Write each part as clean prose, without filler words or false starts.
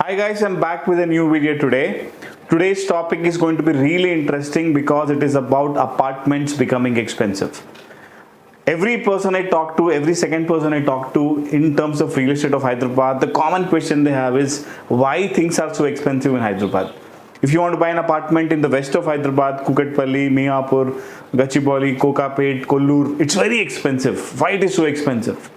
Hi guys, I'm back with a new video today. Today's topic is going to be really interesting because it is about apartments becoming expensive. Every person I talk to, every second person I talk to in terms of real estate of Hyderabad, the common question they have is why things are so expensive in Hyderabad. If you want to buy an apartment in the west of Hyderabad, Kukatpalli, Miapur, Gachibowli, Kokapet, Kollur, it's very expensive. Why it is so expensive?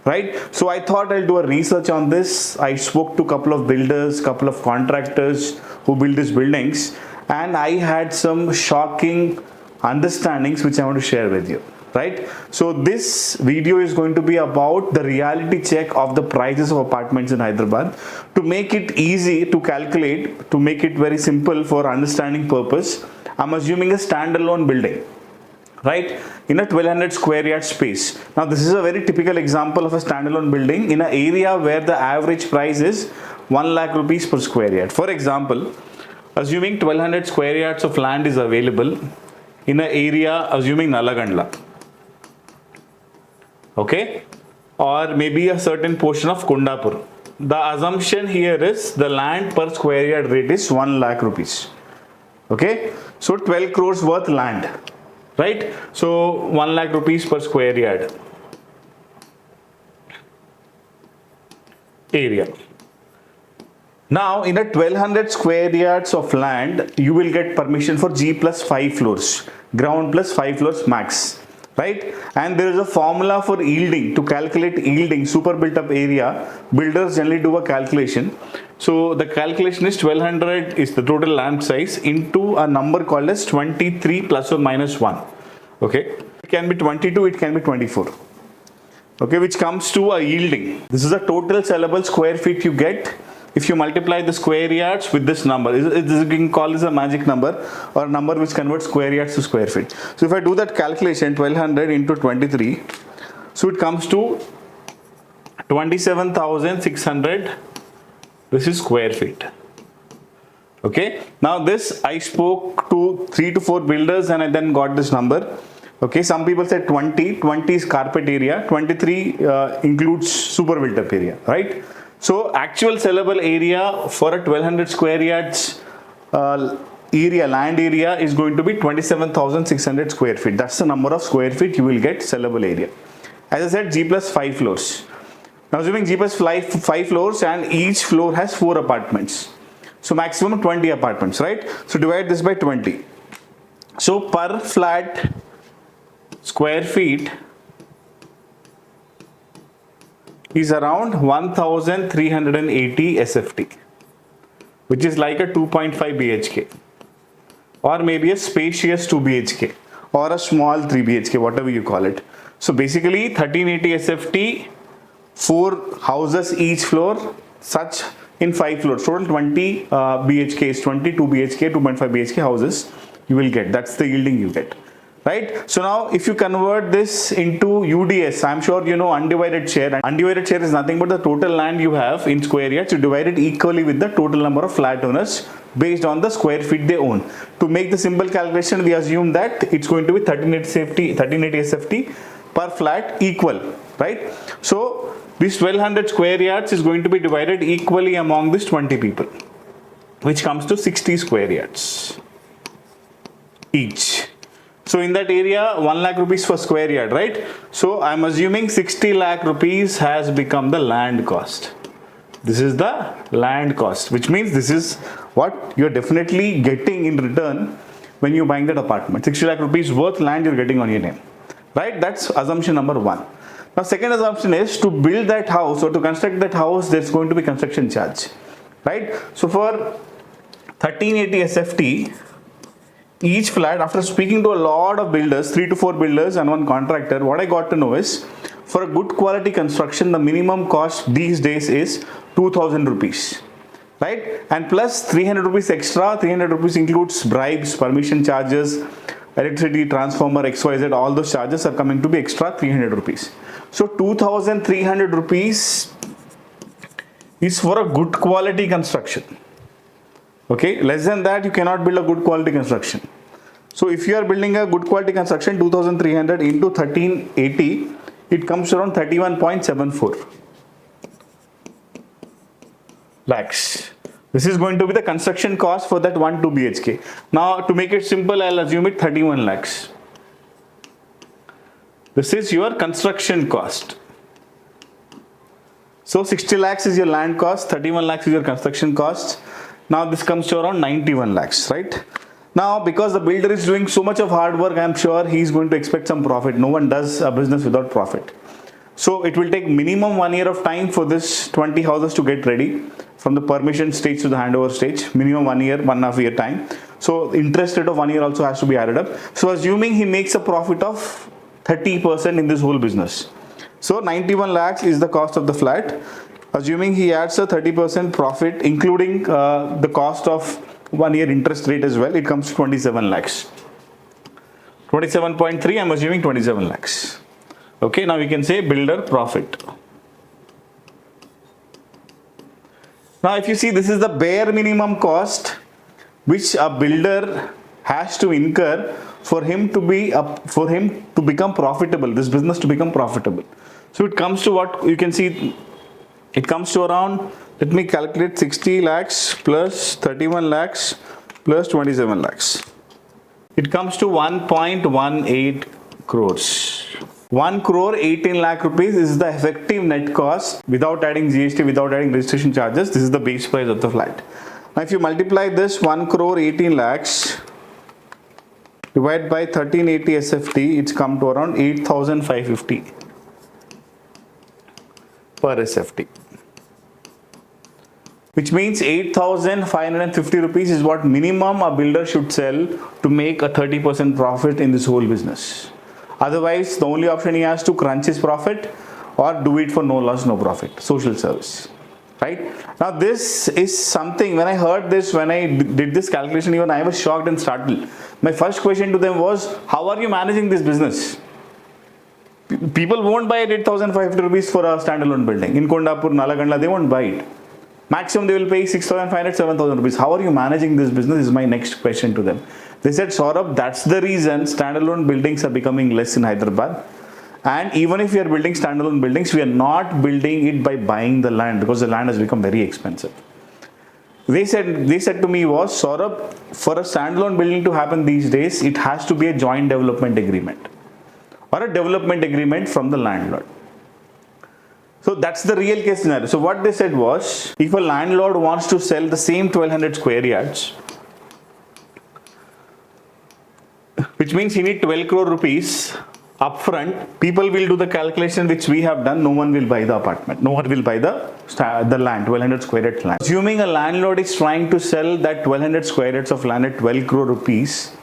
Right? So I thought I'll do a research on this. I spoke to a couple of builders, couple of contractors who build these buildings, and I had some shocking understandings which I want to share with you. Right? So this video is going to be about the reality check of the prices of apartments in Hyderabad to make it easy to calculate, to make it very simple for understanding purpose. I'm assuming a standalone building, right, in a 1200 square yard space. Now this is a very typical example of a standalone building in an area where the average price is 1 lakh rupees per square yard. For example, assuming 1200 square yards of land is available in an area, assuming Nalagandla, okay, or maybe a certain portion of Kundapur. The assumption here is the land per square yard rate is 1 lakh rupees. Okay, so 12 crores worth land. Right? So 1 lakh rupees per square yard area. Now in a 1200 square yards of land, you will get permission for G plus 5 floors, ground plus 5 floors max. Right? And there is a formula for yielding. To calculate yielding, super built up area, builders generally do a calculation. So the calculation is 1200 is the total land size into a number called as 23 plus or minus 1. Okay, it can be 22, it can be 24. Okay, which comes to a yielding. This is the total sellable square feet you get if you multiply the square yards with this number. You can call this a magic number or a number which converts square yards to square feet. So if I do that calculation, 1200 into 23, so it comes to 27,600. This is square feet. Okay, now this I spoke to 3 to 4 builders and I then got this number. Okay, some people said 20 is carpet area, 23 includes super built up area, right? So actual sellable area for a 1200 square yards area, land area is going to be 27,600 square feet. That's the number of square feet you will get sellable area. As I said, G plus 5 floors. Now assuming G plus 5 floors and each floor has 4 apartments. So maximum 20 apartments, right? So divide this by 20. So per flat square feet is around 1380 SFT, which is like a 2.5 BHK or maybe a spacious 2 BHK or a small 3 BHK, whatever you call it. So basically 1380 SFT, 4 houses each floor, such in 5 floors, total 20 BHKs, 22 BHK, 2.5 BHK houses you will get. That's the yielding you get. Right? So now if you convert this into UDS, I'm sure you know undivided share. And undivided share is nothing but the total land you have in square yards. You divide it equally with the total number of flat owners based on the square feet they own. To make the simple calculation, we assume that it's going to be 1380 SFT per flat equal. Right? So this 1200 square yards is going to be divided equally among these 20 people, which comes to 60 square yards each. So in that area, 1 lakh rupees per square yard, right? So I'm assuming 60 lakh rupees has become the land cost. This is the land cost, which means this is what you're definitely getting in return when you're buying that apartment. 60 lakh rupees worth land you're getting on your name, right? That's assumption number 1. Now second assumption is to build that house or to construct that house, there's going to be construction charge, right? So for 1380 SFT, each flat, after speaking to a lot of builders, 3 to 4 builders and 1 contractor, what I got to know is for a good quality construction, the minimum cost these days is 2000 rupees, right? And plus 300 rupees extra. 300 rupees includes bribes, permission charges, electricity, transformer, XYZ, all those charges are coming to be extra 300 rupees. So 2300 rupees is for a good quality construction. Okay, less than that you cannot build a good quality construction. So if you are building a good quality construction, 2300 into 1380, it comes around 31.74 lakhs. This is going to be the construction cost for that 1 2 BHK. Now to make it simple, I'll assume it 31 lakhs. This is your construction cost. So 60 lakhs is your land cost, 31 lakhs is your construction cost. Now this comes to around 91 lakhs, right? Now because the builder is doing so much of hard work, I'm sure he's going to expect some profit. No one does a business without profit. So it will take minimum 1 year of time for this 20 houses to get ready. From the permission stage to the handover stage, minimum 1 year, 1.5 year time. So interest rate of 1 year also has to be added up. So assuming he makes a profit of 30% in this whole business. So 91 lakhs is the cost of the flat. Assuming he adds a 30% profit, including the cost of 1 year interest rate as well, it comes to 27 lakhs. 27.3, I'm assuming 27 lakhs. Okay, now we can say builder profit. Now if you see, this is the bare minimum cost which a builder has to incur for him to become profitable, this business to become profitable. So it comes to what you can see, it comes to around, let me calculate, 60 lakhs plus 31 lakhs plus 27 lakhs. It comes to 1.18 crores. 1 crore 18 lakh rupees is the effective net cost without adding GST, without adding registration charges. This is the base price of the flat. Now if you multiply this 1 crore 18 lakhs divided by 1380 SFT, it's come to around 8,550 per SFT. Which means 8,550 rupees is what minimum a builder should sell to make a 30% profit in this whole business. Otherwise, the only option he has to crunch his profit or do it for no loss, no profit, social service, right? Now, this is something, when I heard this, when I did this calculation, even I was shocked and startled. My first question to them was, how are you managing this business? People won't buy 8,500 rupees for a standalone building. In Kondapur, Nalagandla, they won't buy it. Maximum they will pay 6,500, 7,000 rupees. How are you managing this business is my next question to them. They said, Saurabh, that's the reason standalone buildings are becoming less in Hyderabad. And even if we are building standalone buildings, we are not building it by buying the land because the land has become very expensive. They said to me was, Saurabh, for a standalone building to happen these days, it has to be a joint development agreement or a development agreement from the landlord. So that's the real case scenario. So what they said was, if a landlord wants to sell the same 1200 square yards, which means he needs 12 crore rupees upfront, people will do the calculation which we have done. No one will buy the apartment. No one will buy the land, 1200 square yards land. Assuming a landlord is trying to sell that 1200 square yards of land at 12 crore rupees,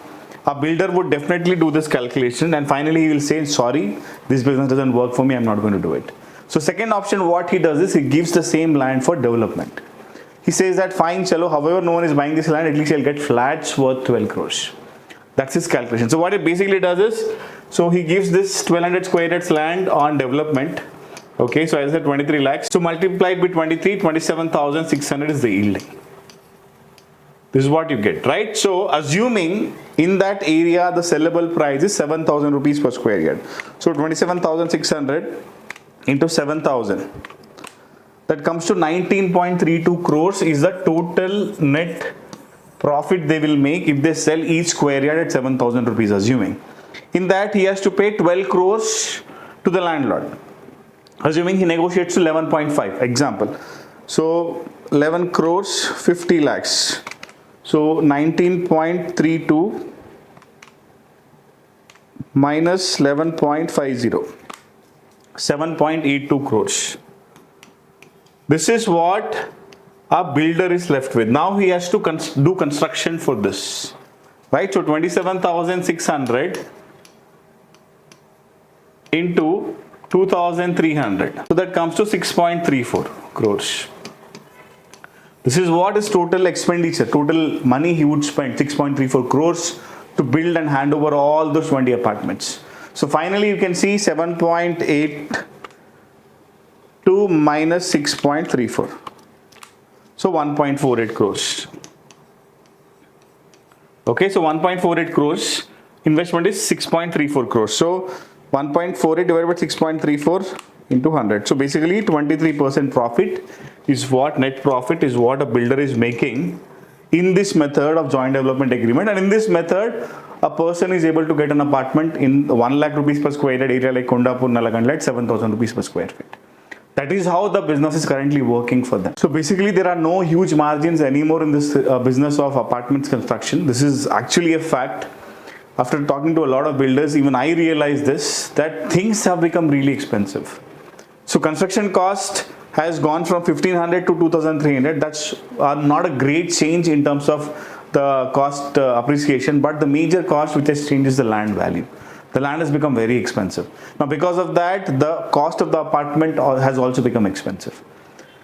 a builder would definitely do this calculation and finally he will say, sorry, this business doesn't work for me, I'm not going to do it. So second option, what he does is he gives the same land for development. He says that fine, chalo, however no one is buying this land, at least he'll get flats worth 12 crores. That's his calculation. So what it basically does is, so he gives this 1200 square yards land on development. Okay, so as I said 23 lakhs. So multiplied by 23, 27,600 is the yielding. This is what you get, right? So assuming in that area the sellable price is 7,000 rupees per square yard. So 27,600 into 7,000. That comes to 19.32 crores is the total net profit they will make if they sell each square yard at 7,000 rupees, assuming. In that he has to pay 12 crores to the landlord. Assuming he negotiates to 11.5, example. So 11 crores, 50 lakhs. So 19.32 minus 11.50, 7.82 crores. This is what a builder is left with. Now he has to do construction for this, right? So 27,600 into 2,300. So that comes to 6.34 crores. This is what is total expenditure, total money he would spend, 6.34 crores to build and hand over all those 20 apartments. So finally you can see 7.82 minus 6.34. So 1.48 crores. Okay, so 1.48 crores. Investment is 6.34 crores. So 1.48 divided by 6.34 into 100. So basically 23% profit is what net profit is what a builder is making in this method of joint development agreement. And in this method, a person is able to get an apartment in 1 lakh rupees per square feet area like Kondapur, Nalagandla at 7,000 rupees per square feet. That is how the business is currently working for them. So basically there are no huge margins anymore in this business of apartments construction. This is actually a fact. After talking to a lot of builders, even I realized this, that things have become really expensive. So construction cost has gone from 1500 to 2300. That's not a great change in terms of the cost appreciation, but the major cost which has changed is the land value. The land has become very expensive. Now because of that, the cost of the apartment has also become expensive.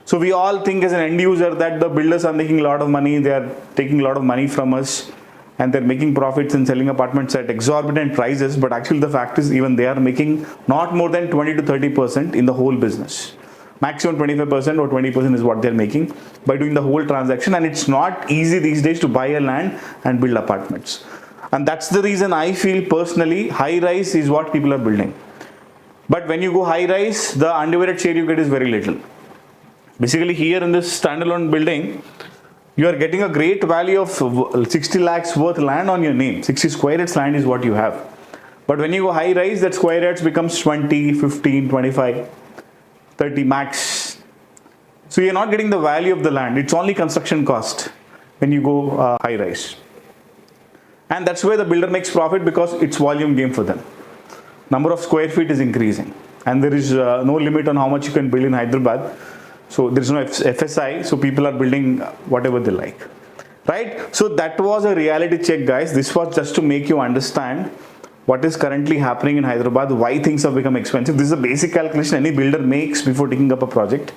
So we all think as an end user that the builders are making a lot of money, they are taking a lot of money from us, and they're making profits and selling apartments at exorbitant prices, but actually the fact is even they are making not more than 20 to 30% in the whole business. Maximum 25% or 20% is what they're making by doing the whole transaction, and it's not easy these days to buy a land and build apartments. And that's the reason I feel personally high rise is what people are building. But when you go high rise, the undivided share you get is very little. Basically here in this standalone building, you are getting a great value of 60 lakhs worth land on your name. 60 square acres land is what you have. But when you go high rise, that square acres becomes 20, 15, 25, 30 max. So you're not getting the value of the land. It's only construction cost when you go high rise. And that's where the builder makes profit because it's volume game for them. Number of square feet is increasing. And there is no limit on how much you can build in Hyderabad. So there is no FSI, so people are building whatever they like, right? So that was a reality check, guys. This was just to make you understand what is currently happening in Hyderabad, why things have become expensive. This is a basic calculation any builder makes before taking up a project.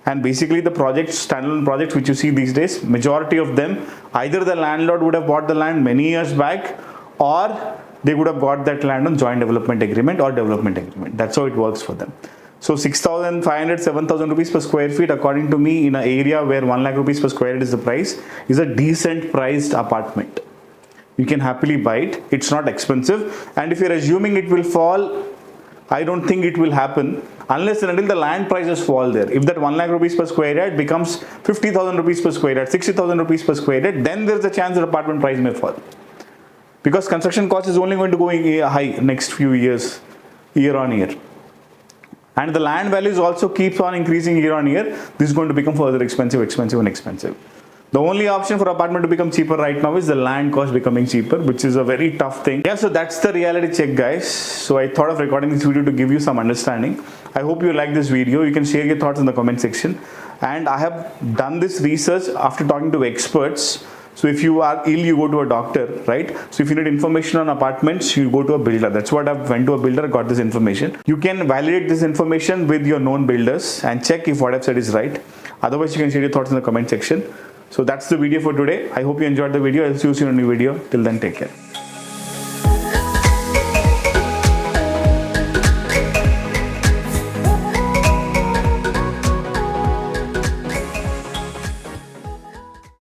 And basically the projects, standalone projects which you see these days, majority of them, either the landlord would have bought the land many years back, or they would have bought that land on joint development agreement or development agreement. That's how it works for them. So 6,500, 7,000 rupees per square feet, according to me, in an area where 1 lakh rupees per square feet is the price, is a decent priced apartment. You can happily buy it. It's not expensive. And if you're assuming it will fall, I don't think it will happen unless and until the land prices fall there. If that 1 lakh rupees per square feet becomes 50,000 rupees per square feet, 60,000 rupees per square feet, then there's a chance that apartment price may fall. Because construction cost is only going to go high next few years, year on year. And the land values also keeps on increasing year on year. This is going to become further expensive. The only option for apartment to become cheaper right now is the land cost becoming cheaper, which is a very tough thing. Yeah, so that's the reality check, guys. So I thought of recording this video to give you some understanding. I hope you like this video. You can share your thoughts in the comment section. And I have done this research after talking to experts. So if you are ill, you go to a doctor, right? So if you need information on apartments, you go to a builder. That's what I went to a builder, got this information. You can validate this information with your known builders and check if what I've said is right. Otherwise, you can share your thoughts in the comment section. So that's the video for today. I hope you enjoyed the video. I'll see you soon in a new video. Till then, take care.